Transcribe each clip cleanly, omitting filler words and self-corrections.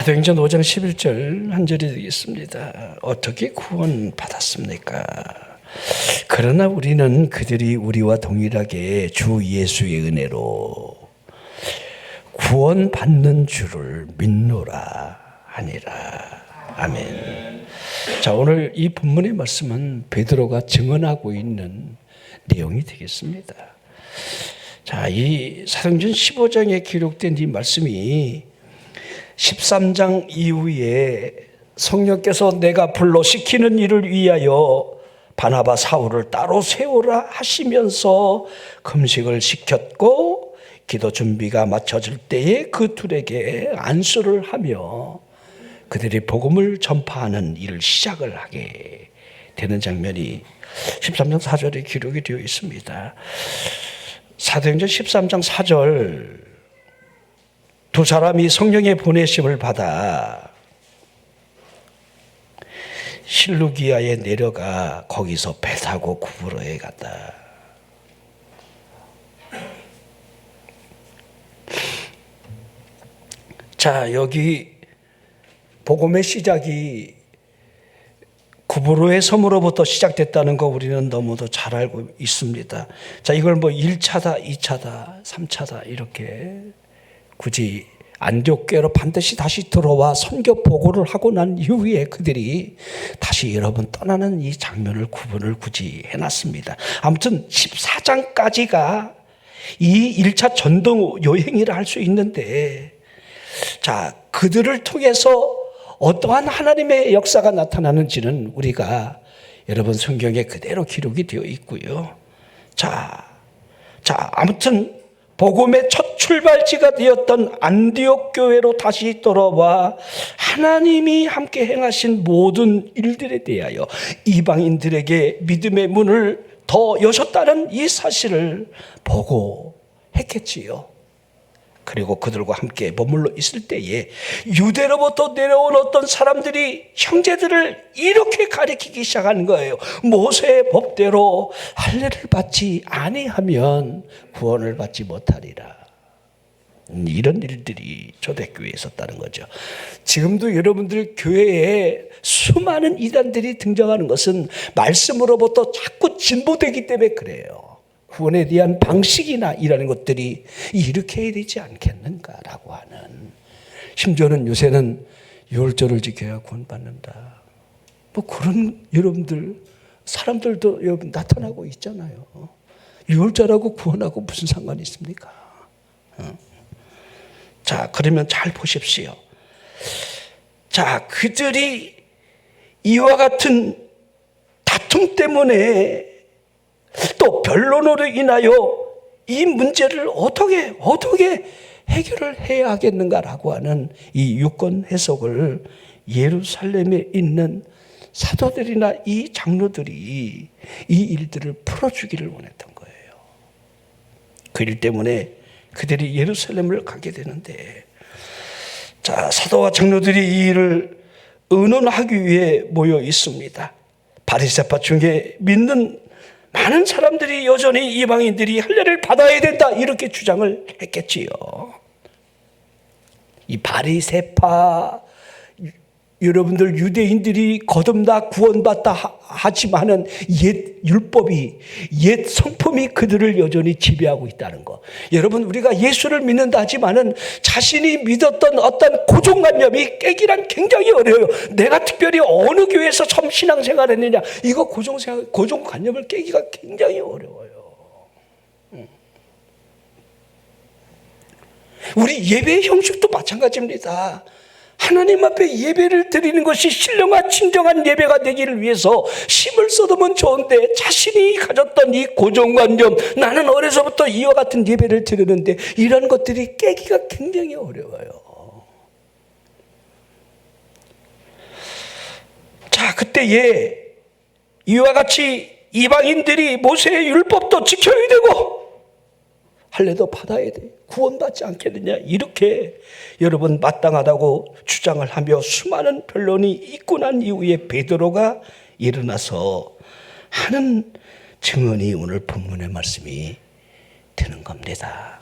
사도행전 5장 11절 한 절이 되겠습니다. 어떻게 구원받았습니까? 그러나 우리는 그들이 우리와 동일하게 주 예수의 은혜로 구원받는 줄을 믿노라 하니라. 아멘. 자, 오늘 이 본문의 말씀은 베드로가 증언하고 있는 내용이 되겠습니다. 자, 이 사도행전 15장에 기록된 이 말씀이 13장 이후에 성령께서 내가 불러 시키는 일을 위하여 바나바 사울을 따로 세우라 하시면서 금식을 시켰고 기도 준비가 마쳐질 때에 그 둘에게 안수를 하며 그들이 복음을 전파하는 일을 시작을 하게 되는 장면이 13장 4절에 기록이 되어 있습니다. 사도행전 13장 4절 두 사람이 성령의 보내심을 받아 실루기아에 내려가 거기서 배 타고 구브로에 갔다. 자, 여기 복음의 시작이 구브로의 섬으로부터 시작됐다는 거 우리는 너무도 잘 알고 있습니다. 자, 이걸 뭐 1차다, 2차다, 3차다 이렇게 굳이 안디옥교로 반드시 다시 들어와 선교 보고를 하고 난 이후에 그들이 다시 여러분 떠나는 이 장면을 구분을 굳이 해놨습니다. 아무튼 14장까지가 이 1차 전도 여행이라 할 수 있는데, 자, 그들을 통해서 어떠한 하나님의 역사가 나타나는지는 우리가 여러분 성경에 그대로 기록이 되어 있고요. 자, 아무튼 복음의 첫 출발지가 되었던 안디옥 교회로 다시 돌아와 하나님이 함께 행하신 모든 일들에 대하여 이방인들에게 믿음의 문을 더 여셨다는 이 사실을 보고했겠지요. 그리고 그들과 함께 머물러 있을 때에 유대로부터 내려온 어떤 사람들이 형제들을 이렇게 가리키기 시작하는 거예요. 모세의 법대로 할례를 받지 아니하면 구원을 받지 못하리라. 이런 일들이 초대교회에 있었다는 거죠. 지금도 여러분들 교회에 수많은 이단들이 등장하는 것은 말씀으로부터 자꾸 진보되기 때문에 그래요. 구원에 대한 방식이나 이라는 것들이 이렇게 해야 되지 않겠는가라고 하는, 심지어는 요새는 유월절을 지켜야 구원받는다, 뭐 그런 여러분들 사람들도 여러분 나타나고 있잖아요. 유월절하고 구원하고 무슨 상관이 있습니까? 자, 그러면 잘 보십시오. 자, 그들이 이와 같은 다툼 때문에 또 변론으로 인하여 이 문제를 어떻게 해결을 해야 하겠는가라고 하는 이 유권 해석을 예루살렘에 있는 사도들이나 이 장로들이 이 일들을 풀어주기를 원했던 거예요. 그 일 때문에 그들이 예루살렘을 가게 되는데, 자, 사도와 장로들이 이 일을 의논하기 위해 모여 있습니다. 바리새파 중에 믿는 많은 사람들이 여전히 이방인들이 할례를 받아야 된다 이렇게 주장을 했겠지요. 이 바리새파 여러분들 유대인들이 거듭나 구원받다 하지만은 옛 율법이, 옛 성품이 그들을 여전히 지배하고 있다는 거. 여러분, 우리가 예수를 믿는다 하지만은 자신이 믿었던 어떤 고정관념이 깨기란 굉장히 어려워요. 내가 특별히 어느 교회에서 처음 신앙생활 했느냐, 이거 고정관념을 깨기가 굉장히 어려워요. 우리 예배의 형식도 마찬가지입니다. 하나님 앞에 예배를 드리는 것이 신령한 진정한 예배가 되기를 위해서 힘을 쏟으면 좋은데, 자신이 가졌던 이 고정관념, 나는 어려서부터 이와 같은 예배를 드리는데, 이런 것들이 깨기가 굉장히 어려워요. 자, 그때에 이와 같이 이방인들이 모세의 율법도 지켜야 되고 할례도 받아야 돼, 구원받지 않겠느냐, 이렇게 여러분 마땅하다고 주장을 하며 수많은 변론이 있고 난 이후에 베드로가 일어나서 하는 증언이 오늘 본문의 말씀이 되는 겁니다.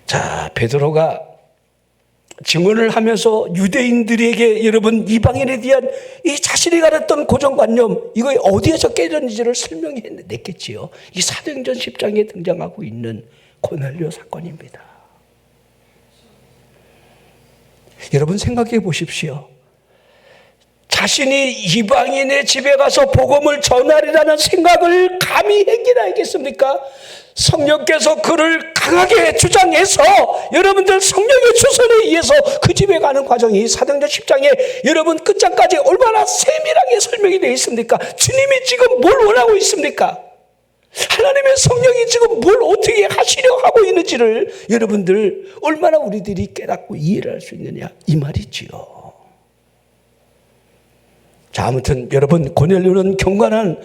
자, 베드로가 증언을 하면서 유대인들에게 여러분 이방인에 대한 이 자신이 가졌던 고정관념 이거 어디에서 깨졌는지를 설명해 냈겠지요. 이 사도행전 10장에 등장하고 있는 고넬료 사건입니다. 여러분 생각해 보십시오. 자신이 이방인의 집에 가서 복음을 전하리라는 생각을 감히 했기나 했겠습니까? 성령께서 그를 강하게 주장해서 여러분들 성령의 주선에 의해서 그 집에 가는 과정이 사도행전 10장에 여러분 끝장까지 얼마나 세밀하게 설명이 되어 있습니까? 주님이 지금 뭘 원하고 있습니까? 하나님의 성령이 지금 뭘 어떻게 하시려 하고 있는지를 여러분들 얼마나 우리들이 깨닫고 이해를 할 수 있느냐 이 말이지요. 자, 아무튼 여러분 고넬료는 경건한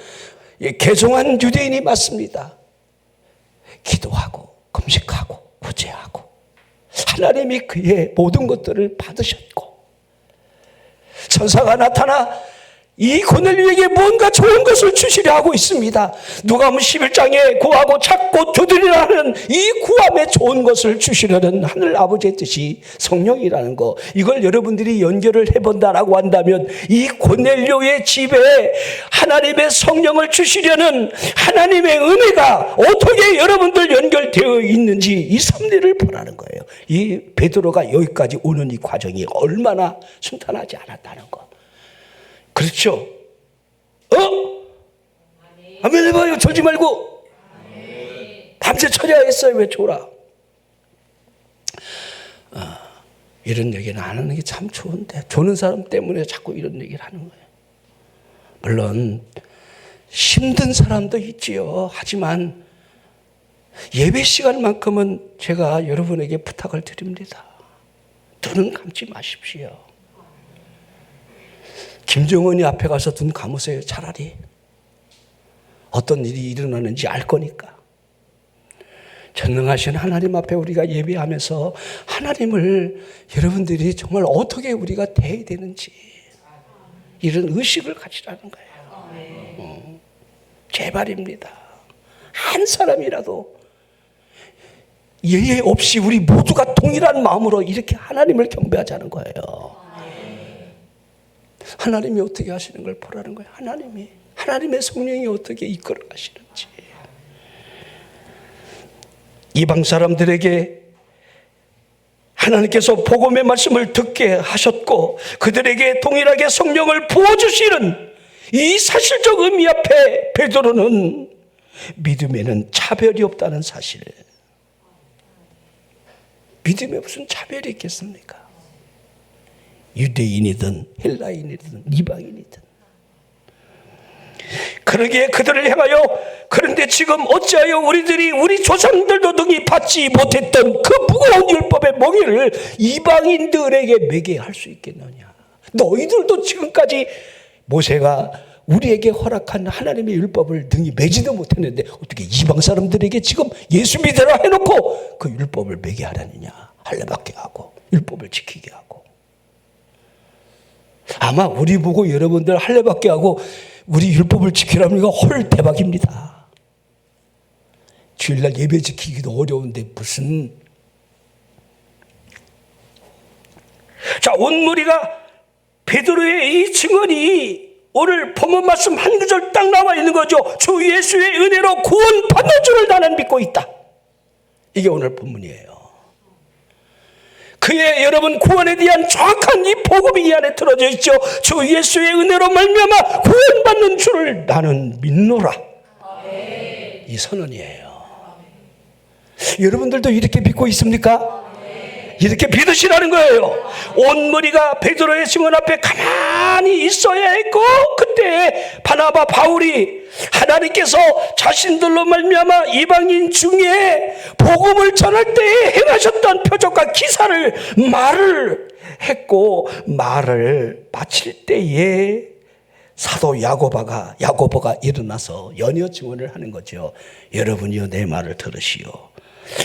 개종한 유대인이 맞습니다. 기도하고 금식하고 구제하고 하나님이 그의 모든 것들을 받으셨고 천사가 나타나 이 고넬료에게 뭔가 좋은 것을 주시려 하고 있습니다. 누가복음 11장에 구하고 찾고 두드리라 하는 이 구함에 좋은 것을 주시려는 하늘 아버지의 뜻이 성령이라는 거, 이걸 여러분들이 연결을 해본다라고 한다면 이 고넬료의 집에 하나님의 성령을 주시려는 하나님의 은혜가 어떻게 여러분들 연결되어 있는지 이 섭리를 보라는 거예요. 이 베드로가 여기까지 오는 이 과정이 얼마나 순탄하지 않았다는 거. 그렇죠? 아멘 해봐요. 졸지 말고. 밤새 처리하겠어요. 왜 졸아? 이런 얘기는 안 하는 게 참 좋은데 조는 사람 때문에 자꾸 이런 얘기를 하는 거예요. 물론 힘든 사람도 있지요. 하지만 예배 시간만큼은 제가 여러분에게 부탁을 드립니다. 눈은 감지 마십시오. 김정은이 앞에 가서 눈 감으세요. 차라리 어떤 일이 일어나는지 알 거니까. 전능하신 하나님 앞에 우리가 예배하면서 하나님을 여러분들이 정말 어떻게 우리가 대해야 되는지 이런 의식을 가지라는 거예요. 제발입니다. 한 사람이라도 예외 없이 우리 모두가 동일한 마음으로 이렇게 하나님을 경배하자는 거예요. 하나님이 어떻게 하시는 걸 보라는 거예요. 하나님의 성령이 어떻게 이끌어 가시는지. 이방 사람들에게 하나님께서 복음의 말씀을 듣게 하셨고 그들에게 동일하게 성령을 부어주시는 이 사실적 의미 앞에 베드로는 믿음에는 차별이 없다는 사실. 믿음에 무슨 차별이 있겠습니까? 유대인이든 헬라인이든 이방인이든. 그러기에 그들을 향하여 그런데 지금 어찌하여 우리 조상들도 등이 받지 못했던 그 무거운 율법의 멍에를 이방인들에게 매게 할 수 있겠느냐. 너희들도 지금까지 모세가 우리에게 허락한 하나님의 율법을 등이 매지도 못했는데 어떻게 이방 사람들에게 지금 예수 믿으라 해놓고 그 율법을 매게 하라느냐. 할례받게 하고 율법을 지키게 하고. 아마 우리 보고 여러분들 할례받게 하고 우리 율법을 지키라니까 헐 대박입니다. 주일날 예배 지키기도 어려운데 무슨. 자, 온 무리가 베드로의 이 증언이 오늘 본문 말씀 한 구절 딱 나와 있는 거죠. 주 예수의 은혜로 구원받는 줄을 나는 믿고 있다. 이게 오늘 본문이에요. 그의 여러분 구원에 대한 정확한 이 복음이 이 안에 들어져 있죠. 주 예수의 은혜로 말미암아 구원받는 줄을 나는 믿노라. 이 선언이에요. 여러분들도 이렇게 믿고 있습니까? 이렇게 믿으시라는 거예요. 온 무리가 베드로의 증언 앞에 가만히 있어야 했고 그때 바나바 바울이 하나님께서 자신들로 말미암아 이방인 중에 복음을 전할 때에 행하셨던 표적과 기사를 말을 했고 말을 마칠 때에 사도 야고보가 일어나서 연이어 증언을 하는 거죠. 여러분이여 내 말을 들으시오.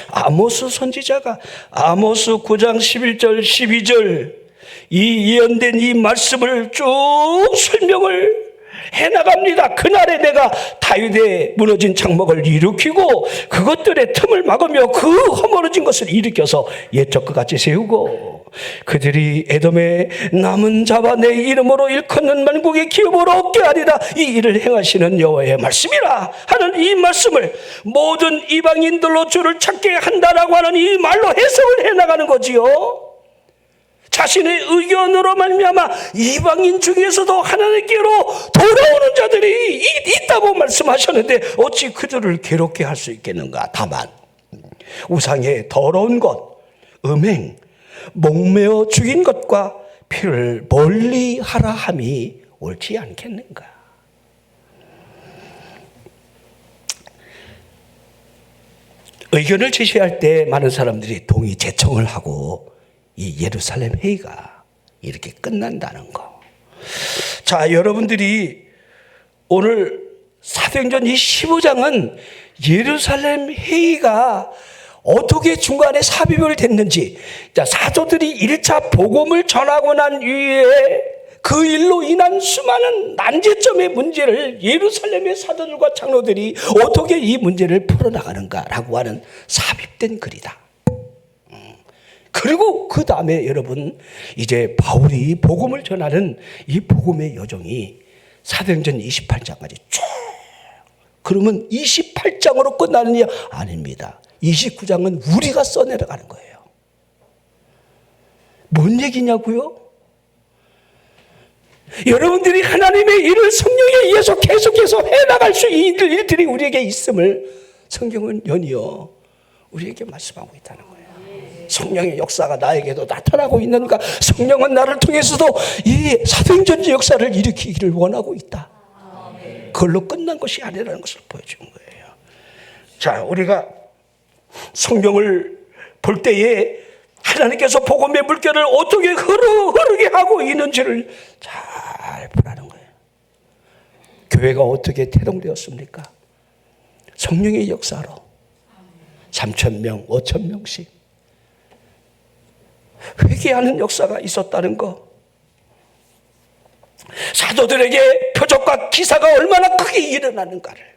아모스 선지자가 아모스 9장 11절 12절 이 예언된 이 말씀을 쭉 설명을 해나갑니다. 그날에 내가 다윗의 무너진 장막을 일으키고 그것들의 틈을 막으며 그 허물어진 것을 일으켜서 옛적 것 같이 세우고 그들이 에돔의 남은 자와 내 이름으로 일컫는 만국의 기업으로 얻게 하리라. 이 일을 행하시는 여호와의 말씀이라 하는 이 말씀을 모든 이방인들로 주를 찾게 한다라고 하는 이 말로 해석을 해나가는 거지요. 자신의 의견으로 말미암아 이방인 중에서도 하나님께로 돌아오는 자들이 있다고 말씀하셨는데 어찌 그들을 괴롭게 할 수 있겠는가. 다만 우상의 더러운 것, 음행, 목매어 죽인 것과 피를 멀리하라 함이 옳지 않겠는가. 의견을 제시할 때 많은 사람들이 동의 제청을 하고 이 예루살렘 회의가 이렇게 끝난다는 거. 자, 여러분들이 오늘 사도행전 이 15장은 예루살렘 회의가 어떻게 중간에 삽입을 됐는지, 자, 사도들이 1차 복음을 전하고 난 이후에 그 일로 인한 수많은 난제점의 문제를 예루살렘의 사도들과 장로들이 어떻게 이 문제를 풀어나가는가라고 하는 삽입된 글이다. 그리고 그 다음에 여러분 이제 바울이 복음을 전하는 이 복음의 여정이 사도행전 28장까지 쭉. 그러면 28장으로 끝나는 게 아닙니다. 29장은 우리가 써내려가는 거예요. 뭔 얘기냐고요? 여러분들이 하나님의 일을 성령에 의해서 계속해서 해나갈 수 있는 일들이 우리에게 있음을 성경은 연이어 우리에게 말씀하고 있다는 거예요. 성령의 역사가 나에게도 나타나고 있는가? 성령은 나를 통해서도 이 사도행전의 역사를 일으키기를 원하고 있다. 그걸로 끝난 것이 아니라는 것을 보여주는 거예요. 자, 우리가 성경을 볼 때에 하나님께서 복음의 물결을 어떻게 흐르게 하고 있는지를 잘 보라는 거예요. 교회가 어떻게 태동되었습니까? 성령의 역사로 3,000명, 5,000명씩 회개하는 역사가 있었다는 거. 사도들에게 표적과 기사가 얼마나 크게 일어나는가를,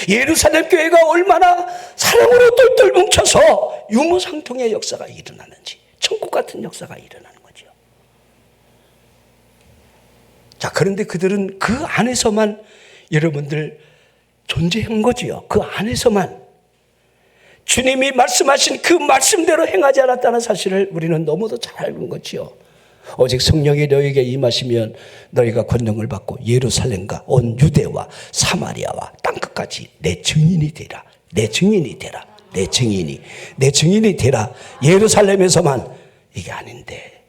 예루살렘 교회가 얼마나 사랑으로 똘똘 뭉쳐서 유무상통의 역사가 일어나는지, 천국 같은 역사가 일어나는 거죠. 자, 그런데 그들은 그 안에서만 여러분들 존재한 거지요. 그 안에서만 주님이 말씀하신 그 말씀대로 행하지 않았다는 사실을 우리는 너무도 잘 알고 거지요. 오직 성령이 너희에게 임하시면 너희가 권능을 받고 예루살렘과 온 유대와 사마리아와 땅끝까지 내 증인이 되라. 내 증인이 되라. 내 증인이 되라. 예루살렘에서만 이게 아닌데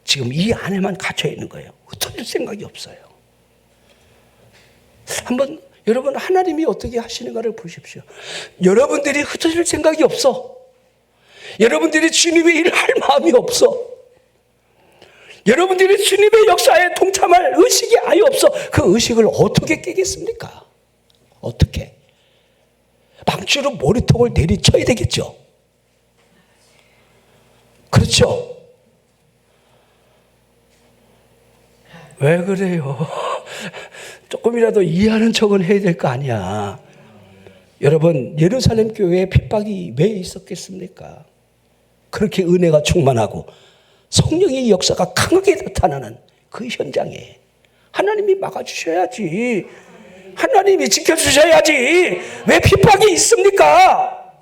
지금 이 안에만 갇혀 있는 거예요. 흩어질 생각이 없어요. 한번 여러분 하나님이 어떻게 하시는가를 보십시오. 여러분들이 흩어질 생각이 없어. 여러분들이 주님의 일을 할 마음이 없어. 여러분들이 주님의 역사에 동참할 의식이 아예 없어. 그 의식을 어떻게 깨겠습니까? 어떻게? 망치로 머리통을 내리쳐야 되겠죠. 그렇죠? 왜 그래요? 조금이라도 이해하는 척은 해야 될 거 아니야. 여러분, 예루살렘 교회에 핍박이 왜 있었겠습니까? 그렇게 은혜가 충만하고 성령의 역사가 강하게 나타나는 그 현장에 하나님이 막아주셔야지. 하나님이 지켜주셔야지. 왜 핍박이 있습니까?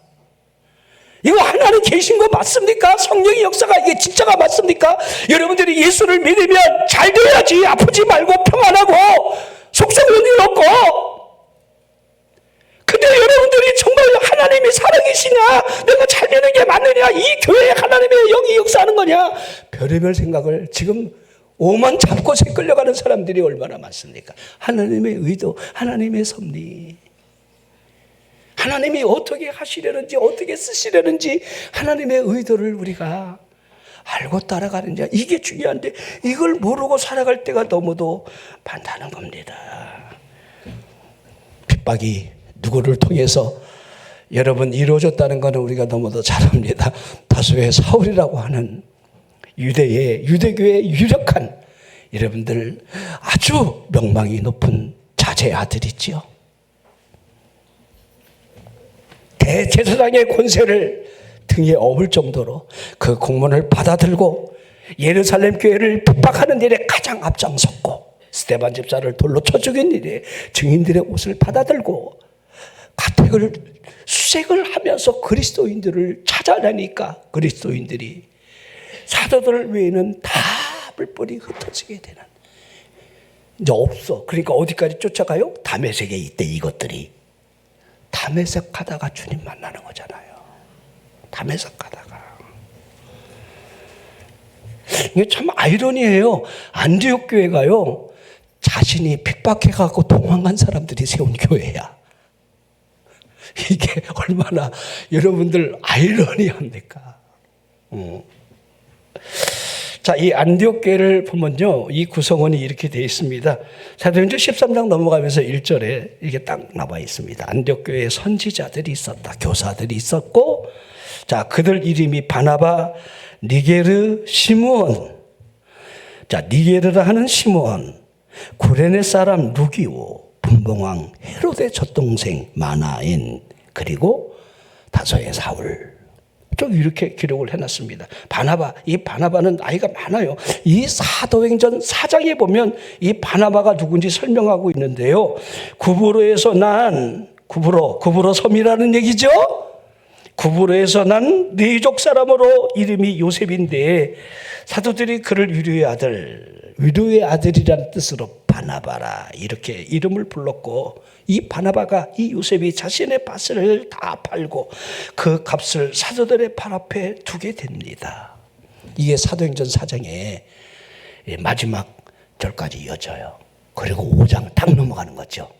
이거 하나님 계신 거 맞습니까? 성령의 역사가 이게 진짜가 맞습니까? 여러분들이 예수를 믿으면 잘 돼야지. 아프지 말고 평안하고 속성은 없고. 근데 여러분들이 정말 하나님이 살아계시냐, 내가 잘 되는 게 맞느냐, 이 교회에 하나님의 영이 역사하는 거냐, 별의별 생각을 지금 오만 잡고 새 끌려가는 사람들이 얼마나 많습니까? 하나님의 의도, 하나님의 섭리, 하나님이 어떻게 하시려는지, 어떻게 쓰시려는지 하나님의 의도를 우리가 알고 따라가느냐, 이게 중요한데 이걸 모르고 살아갈 때가 너무도 많다는 겁니다. 핍박이 누구를 통해서 여러분 이루어졌다는 것은 우리가 너무도 잘 압니다. 다소의 사울이라고 하는 유대교의 유력한 여러분들 아주 아주 명망이 높은 자제 아들이지요. 대제사장의 권세를 등에 업을 정도로 그 공문을 받아들고 예루살렘 교회를 핍박하는 일에 가장 앞장섰고, 스데반 집사를 돌로 쳐 죽인 일에 증인들의 옷을 받아들고 가택을 수색을 하면서 그리스도인들을 찾아내니까 그리스도인들이 사도들 외에는 다 뿔뿔이 흩어지게 되는, 이제 없어. 그러니까 어디까지 쫓아가요? 다메섹에 있대. 이것들이 다메섹 가다가 주님 만나는 거잖아요. 다메섹 가다가. 이게 참 아이러니해요. 안디옥 교회가요, 자신이 핍박해갖고 도망간 사람들이 세운 교회야. 이게 얼마나 여러분들 아이러니합니까? 자, 이 안디옥 교회를 보면요, 이 구성원이 이렇게 되어 있습니다. 사도행전 13장 넘어가면서 1절에 이게 딱 나와 있습니다. 안디옥 교회에 선지자들이 있었다. 교사들이 있었고, 자, 그들 이름이 바나바, 니게르, 시므온. 자, 니게르라 하는 시므온, 구레네 사람 루기오, 분봉왕 헤로데 젖동생 마나엔, 그리고 다소의 사울. 좀 이렇게 기록을 해놨습니다. 바나바, 이 바나바는 나이가 많아요. 이 사도행전 4장에 보면 이 바나바가 누군지 설명하고 있는데요. 구브로에서 난, 구브로 섬이라는 얘기죠. 구브로에서 난 네족 사람으로 이름이 요셉인데, 사도들이 그를 위로의 아들이라는 뜻으로 바나바라 이렇게 이름을 불렀고, 이 바나바가, 이 요셉이 자신의 밭을 다 팔고 그 값을 사도들의 발 앞에 두게 됩니다. 이게 사도행전 4장의 마지막 절까지 이어져요. 그리고 5장 딱 넘어가는 거죠.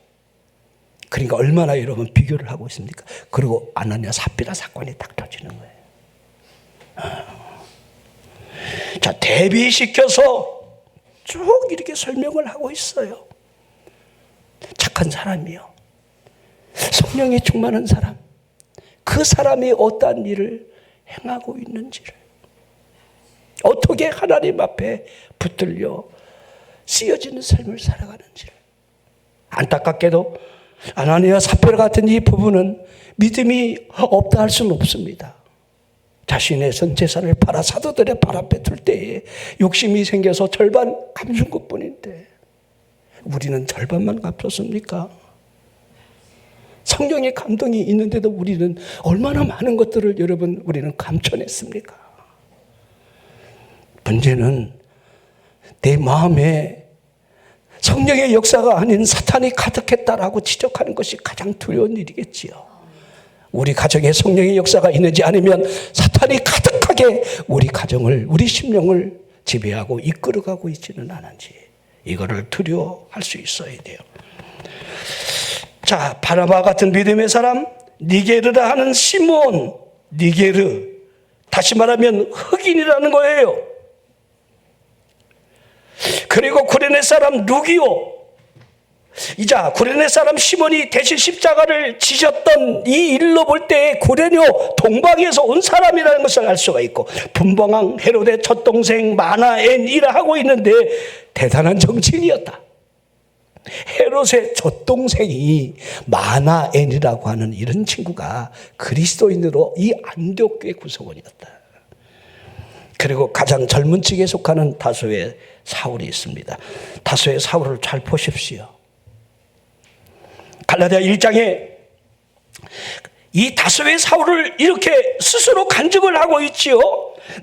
그러니까 얼마나 여러분 비교를 하고 있습니까? 그리고 아나니아 삽비라 사건이 딱 터지는 거예요. 자, 대비시켜서 쭉 이렇게 설명을 하고 있어요. 착한 사람이요, 성령이 충만한 사람, 그 사람이 어떠한 일을 행하고 있는지를, 어떻게 하나님 앞에 붙들려 쓰여지는 삶을 살아가는지를. 안타깝게도 아나니아 삽비라 같은 이 부부는 믿음이 없다 할 수는 없습니다. 자신의 전 재산을 팔아 사도들의 발 앞에 둘 때에 욕심이 생겨서 절반 갚는 것뿐인데, 우리는 절반만 갚았습니까? 성령의 감동이 있는데도 우리는 얼마나 많은 것들을 여러분 우리는 감춰냈습니까? 문제는 내 마음에 성령의 역사가 아닌 사탄이 가득했다라고 지적하는 것이 가장 두려운 일이겠지요. 우리 가정에 성령의 역사가 있는지 아니면 사탄이 가득하게 우리 가정을, 우리 심령을 지배하고 이끌어가고 있지는 않은지, 이거를 두려워할 수 있어야 돼요. 자, 바나바 같은 믿음의 사람, 니게르라 하는 시므온, 니게르, 다시 말하면 흑인이라는 거예요. 그리고 구레네 사람 루기오, 이자 구레네 사람 시몬이 대신 십자가를 지셨던 이 일로 볼 때 구레뇨 동방에서 온 사람이라는 것을 알 수가 있고, 분봉왕 헤로데 젖동생 마나엔이라 하고 있는데 대단한 정치인이었다. 헤롯의 젖동생이 마나엔이라고 하는 이런 친구가 그리스도인으로 이 안디옥 교회 구성원이었다. 그리고 가장 젊은 층에 속하는 다소의 사울이 있습니다. 다소의 사울을 잘 보십시오. 갈라디아 1장에 이 다소의 사울을 이렇게 스스로 간증을 하고 있지요.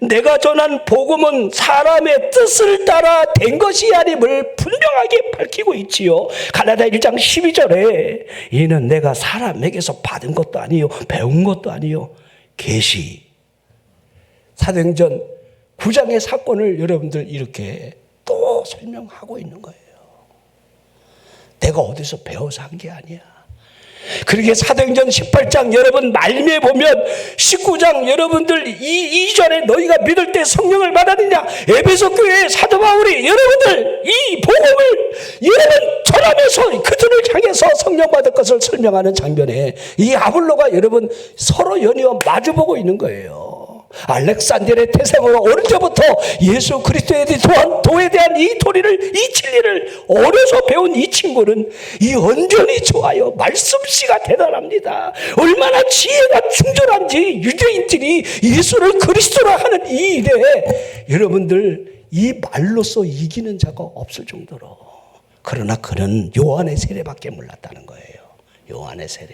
내가 전한 복음은 사람의 뜻을 따라 된 것이 아님을 분명하게 밝히고 있지요. 갈라디아 1장 12절에 이는 내가 사람에게서 받은 것도 아니요 배운 것도 아니요 계시. 사도행전 9장의 사건을 여러분들 이렇게 또 설명하고 있는 거예요. 내가 어디서 배워서 한 게 아니야. 그러게 사도행전 18장 여러분 말미에 보면 19장 여러분들 이 이전에 너희가 믿을 때 성령을 받았느냐, 에베소 교회의 사도 바울이 여러분들 이 복음을 여러분 전하면서 그들을 향해서 성령 받을 것을 설명하는 장면에 이 아볼로가 여러분 서로 연이어 마주보고 있는 거예요. 알렉산드의 태생으로 어릴 때부터 예수 그리스도에 대한 도에 대한 이 도리를, 이 진리를 어려서 배운 이 친구는 이 언변이 좋아요. 말씀씨가 대단합니다. 얼마나 지혜가 충돌한지 유대인들이 예수를 그리스도라 하는 이 일에 여러분들 이 말로써 이기는 자가 없을 정도로. 그러나 그는 요한의 세례밖에 몰랐다는 거예요. 요한의 세례.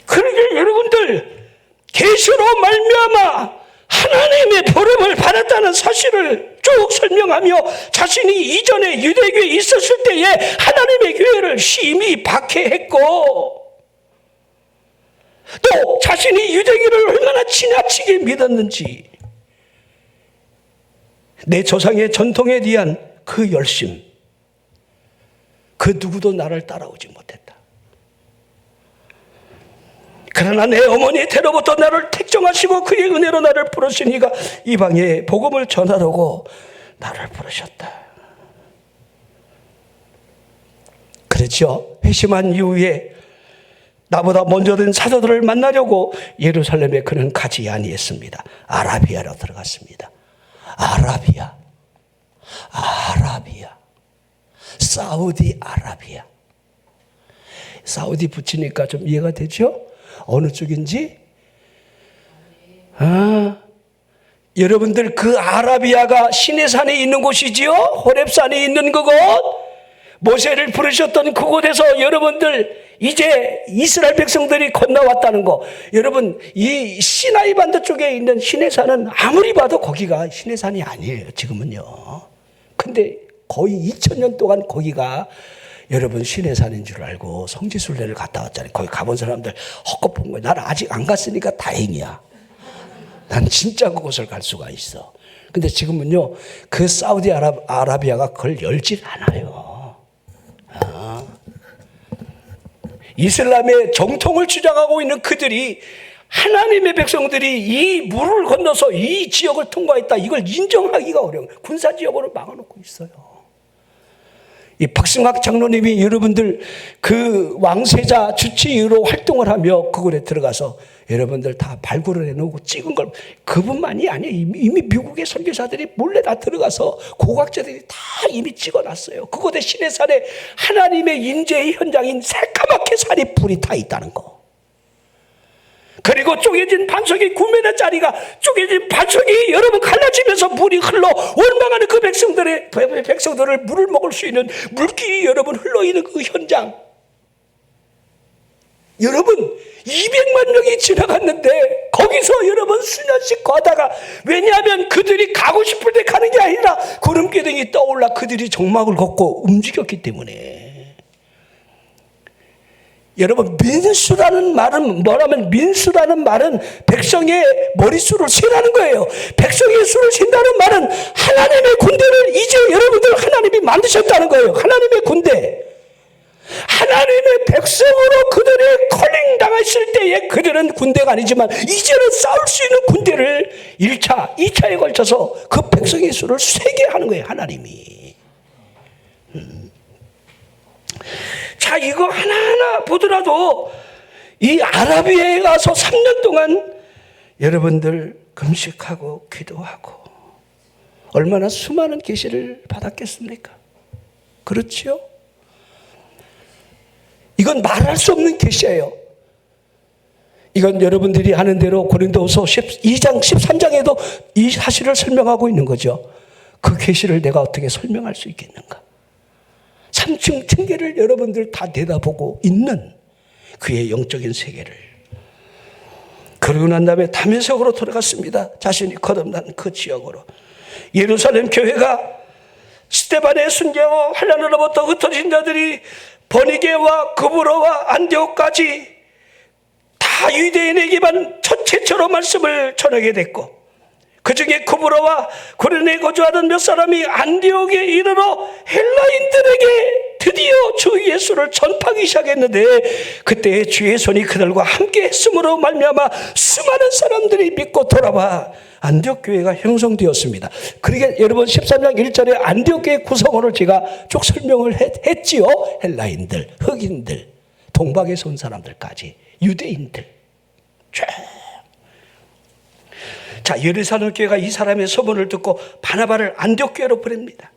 그러니까 여러분들 계시로 말미암아 하나님의 보름을 받았다는 사실을 쭉 설명하며 자신이 이전에 유대교에 있었을 때에 하나님의 교회를 심히 박해했고 또 자신이 유대교를 얼마나 지나치게 믿었는지 내 조상의 전통에 대한 그 열심, 그 누구도 나를 따라오지 못했다. 그러나 내 어머니의 태로부터 나를 택정하시고 그의 은혜로 나를 부르시니가 이방에 복음을 전하려고 나를 부르셨다. 그렇죠. 회심한 이후에 나보다 먼저 된 사도들을 만나려고 예루살렘에 그는 가지 아니했습니다. 아라비아로 들어갔습니다. 아라비아, 사우디 아라비아. 사우디 붙이니까 좀 이해가 되죠? 어느 쪽인지? 여러분들 그 아라비아가 시내산에 있는 곳이지요? 호렙산에 있는 그곳? 모세를 부르셨던 그곳에서 여러분들 이제 이스라엘 백성들이 건너왔다는 거. 여러분 이 시나이 반도 쪽에 있는 시내산은 아무리 봐도 거기가 시내산이 아니에요. 지금은요. 근데 거의 2000년 동안 거기가 여러분 시내산인 줄 알고 성지순례를 갔다 왔잖아요. 거기 가본 사람들 헛것 본 거예요. 나는 아직 안 갔으니까 다행이야. 난 진짜 그곳을 갈 수가 있어. 근데 지금은요 그 사우디 아라비아가 그걸 열질 않아요. 이슬람의 정통을 주장하고 있는 그들이 하나님의 백성들이 이 물을 건너서 이 지역을 통과했다. 이걸 인정하기가 어려워요. 군사지역으로 막아놓고 있어요. 이 박승학 장로님이 여러분들 그 왕세자 주치의로 활동을 하며 그곳에 들어가서 여러분들 다 발굴을 해놓고 찍은 걸 그분만이 아니에요. 이미 미국의 선교사들이 몰래 다 들어가서 고각자들이 다 이미 찍어놨어요. 그곳에 시내산에 하나님의 인재의 현장인 새까맣게 산이 불이 타 있다는 거. 그리고 쪼개진 반석이 9m짜리가 쪼개진 반석이 여러분 갈라지면서 물이 흘러 원망하는 그 백성들을 물을 먹을 수 있는 물길이 여러분 흘러있는 그 현장. 여러분 200만 명이 지나갔는데 거기서 여러분 수년씩 가다가 왜냐하면 그들이 가고 싶을 때 가는 게 아니라 구름기둥이 떠올라 그들이 정막을 걷고 움직였기 때문에. 여러분 민수라는 말은 뭐라면 민수라는 말은 백성의 머릿수를 세라는 거예요. 백성의 수를 센다는 말은 하나님의 군대를 이제 여러분들 하나님이 만드셨다는 거예요. 하나님의 군대. 하나님의 백성으로 그들이 컬링 당했을 때에 그들은 군대가 아니지만 이제는 싸울 수 있는 군대를 1차, 2차에 걸쳐서 그 백성의 수를 세게 하는 거예요. 하나님이. 자, 이거 하나하나 보더라도 이 아라비아에 가서 3년 동안 여러분들 금식하고 기도하고 얼마나 수많은 계시를 받았겠습니까? 그렇죠? 이건 말할 수 없는 계시예요. 이건 여러분들이 아는 대로 고린도후서 12장 13장에도 이 사실을 설명하고 있는 거죠. 그 계시를 내가 어떻게 설명할 수 있겠는가? 3층 층계를 여러분들 다 내다보고 있는 그의 영적인 세계를. 그러고 난 다음에 다메섹으로 돌아갔습니다. 자신이 거듭난 그 지역으로. 예루살렘 교회가 스데반의 순교와 환난으로부터 흩어진 자들이 버니게와 그브로와 안디옥까지 다 유대인에게만 최초로 말씀을 전하게 됐고 그 중에 그브로와 고린에 거주하던 몇 사람이 안디옥에 이르러 헬라인들에게 드디어 주 예수를 전파하기 시작했는데 그때 주의 손이 그들과 함께 했으므로 말미암아 수많은 사람들이 믿고 돌아와 안디옥 교회가 형성되었습니다. 그러게 여러분 13장 1절에 안디옥 교회 구성원을 제가 쭉 설명을 했지요. 헬라인들, 흑인들, 동방에서 온 사람들까지 유대인들 쫙 자, 예루살렘 교회가 이 사람의 소문을 듣고 바나바를 안디옥 교회로 보냅니다.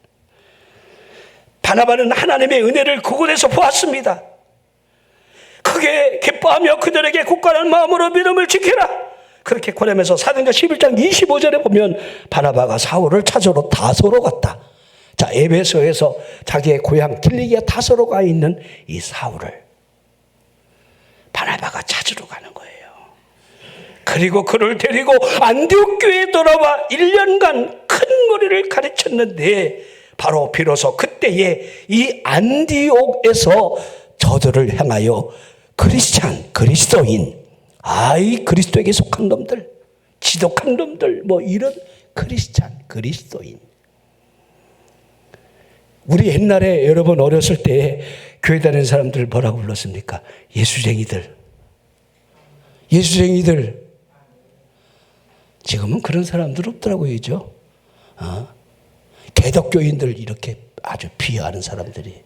바나바는 하나님의 은혜를 그곳에서 보았습니다. 크게 기뻐하며 그들에게 굳건한 마음으로 믿음을 지키라. 그렇게 권하면서 사도행전 11장 25절에 보면 바나바가 사울을 찾으러 다소로 갔다. 자, 에베소에서 자기의 고향 길리기아 다소로 가 있는 이 사울을 바나바가 찾으러 가는 거예요. 그리고 그를 데리고 안디옥 교회에 돌아와 1년간 큰 무리를 가르쳤는데 바로 비로소 그때에 이 안디옥에서 저들을 향하여 크리스찬, 그리스도인, 그리스도에게 속한 놈들, 지독한 놈들, 뭐 이런 크리스찬, 그리스도인. 우리 옛날에 여러분 어렸을 때 교회 다니는 사람들 뭐라고 불렀습니까? 예수쟁이들. 예수쟁이들. 지금은 그런 사람들 없더라고요, 그죠? 개덕교인들 이렇게 아주 비하하는 사람들이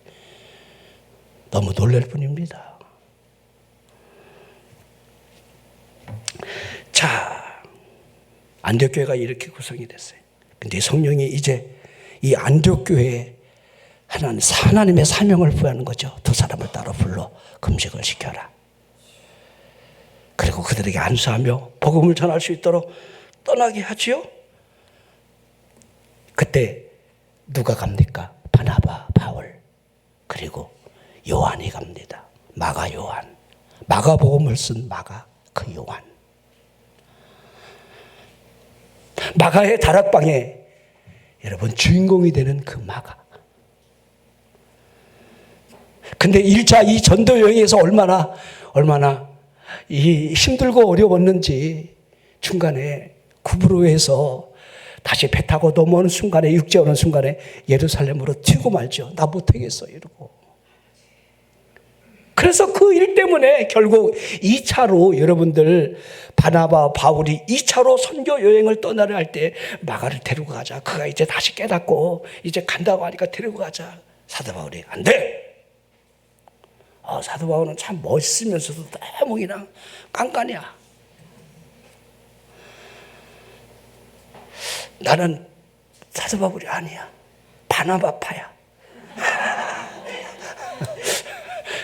너무 놀랄 뿐입니다. 자, 안디옥 교회가 이렇게 구성이 됐어요. 근데 성령이 이제 이 안디옥 교회에 하나님의 사명을 부여하는 거죠. 두 사람을 따로 불러 금식을 시켜라. 그리고 그들에게 안수하며 복음을 전할 수 있도록 떠나게 하지요. 그때 누가 갑니까? 바나바, 바울, 그리고 요한이 갑니다. 마가 요한. 마가복음을 쓴 마가, 그 요한. 마가의 다락방에 여러분 주인공이 되는 그 마가. 근데 1차 이 전도 여행에서 얼마나 이 힘들고 어려웠는지 중간에 구브로에서 다시 배 타고 넘어오는 순간에 육지 오는 순간에 예루살렘으로 튀고 말죠. 나 못하겠어 이러고. 그래서 그 일 때문에 결국 2차로 여러분들 바나바 바울이 2차로 선교 여행을 떠나려 할 때 마가를 데리고 가자. 그가 이제 다시 깨닫고 이제 간다고 하니까 데리고 가자. 사도 바울이 안 돼. 사도 바울은 참 멋있으면서도 너무 그냥 깐깐이야. 나는 사도 바울이 아니야. 바나바파야.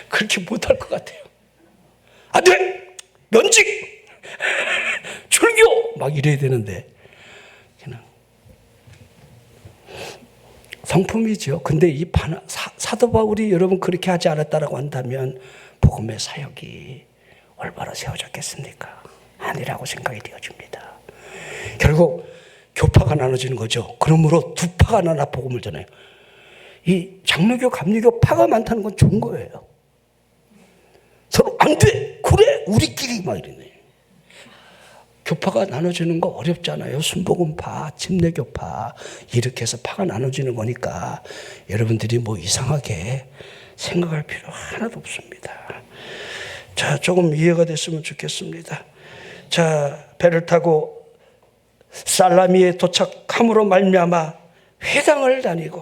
그렇게 못할 것 같아요. 안 돼! 면직! 출교! 막 이래야 되는데 그냥 성품이죠. 근데 이 사도 바울이 여러분 그렇게 하지 않았다라고 한다면 복음의 사역이 올바로 세워졌겠습니까? 아니라고 생각이 되어집니다. 결국 교파가 나눠지는 거죠. 그러므로 두 파가 나눠 복음을 전해요. 이 장로교, 감리교 파가 많다는 건 좋은 거예요. 서로 안 돼! 그래! 우리끼리! 막 이러네. 교파가 나눠지는 거 어렵잖아요. 순복음파, 침례교파 이렇게 해서 파가 나눠지는 거니까 여러분들이 뭐 이상하게 생각할 필요 하나도 없습니다. 자, 조금 이해가 됐으면 좋겠습니다. 자, 배를 타고 살라미에 도착함으로 말미암아 회당을 다니고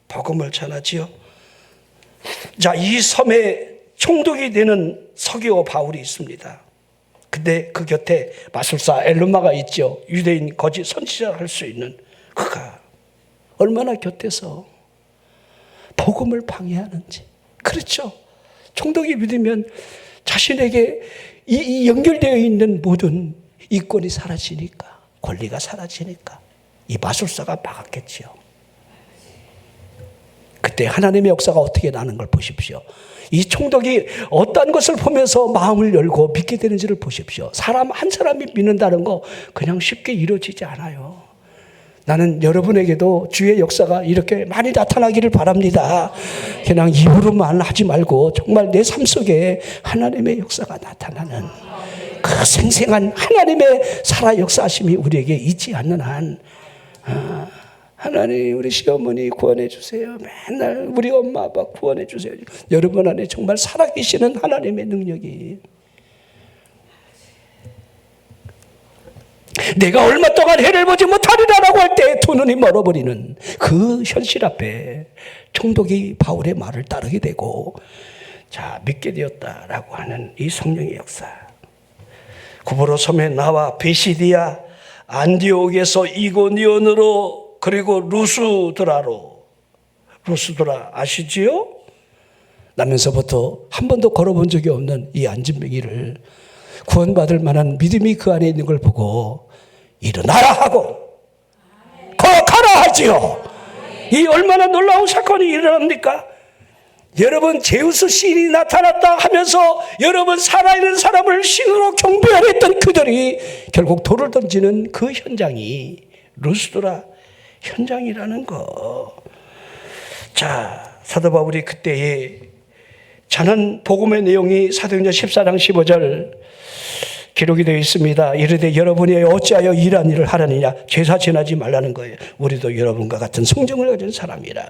복음을 전하지요. 자, 이 섬에 총독이 되는 서기오 바울이 있습니다. 근데 그 곁에 마술사 엘루마가 있죠. 유대인 거짓 선지자를 할 수 있는 그가 얼마나 곁에서 복음을 방해하는지. 그렇죠. 총독이 믿으면 자신에게 이 연결되어 있는 모든 이권이 사라지니까, 권리가 사라지니까 이 마술사가 막았겠지요. 그때 하나님의 역사가 어떻게 나는 걸 보십시오. 이 총독이 어떤 것을 보면서 마음을 열고 믿게 되는지를 보십시오. 사람 한 사람이 믿는다는 거 그냥 쉽게 이루어지지 않아요. 나는 여러분에게도 주의 역사가 이렇게 많이 나타나기를 바랍니다. 그냥 입으로만 하지 말고 정말 내 삶 속에 하나님의 역사가 나타나는 그 생생한 하나님의 살아 역사하심이 우리에게 있지 않는 한 하나님 우리 시어머니 구원해 주세요. 맨날 우리 엄마 아빠 구원해 주세요. 여러분 안에 정말 살아계시는 하나님의 능력이 내가 얼마 동안 해를 보지 못하리라라고 할 때 두 눈이 멀어버리는 그 현실 앞에 총독이 바울의 말을 따르게 되고 자 믿게 되었다라고 하는 이 성령의 역사. 구브로 섬에 나와 베시디아 안디옥에서 이고니온으로 그리고 루스드라 아시지요? 나면서부터 한 번도 걸어본 적이 없는 이 안진뱅이를 구원받을 만한 믿음이 그 안에 있는 걸 보고 일어나라 하고 가라 하지요. 이 얼마나 놀라운 사건이 일어납니까? 여러분, 제우스 신이 나타났다 하면서 여러분 살아있는 사람을 신으로 경배하랬던 그들이 결국 돌을 던지는 그 현장이 루스드라 현장이라는 거. 자, 사도 바울이 그때에 전한 복음의 내용이 사도행전 14장 15절 기록이 되어 있습니다. 이르되 여러분이 어찌하여 이러한 일을 하라느냐. 제사 지나지 말라는 거예요. 우리도 여러분과 같은 성정을 가진 사람이라.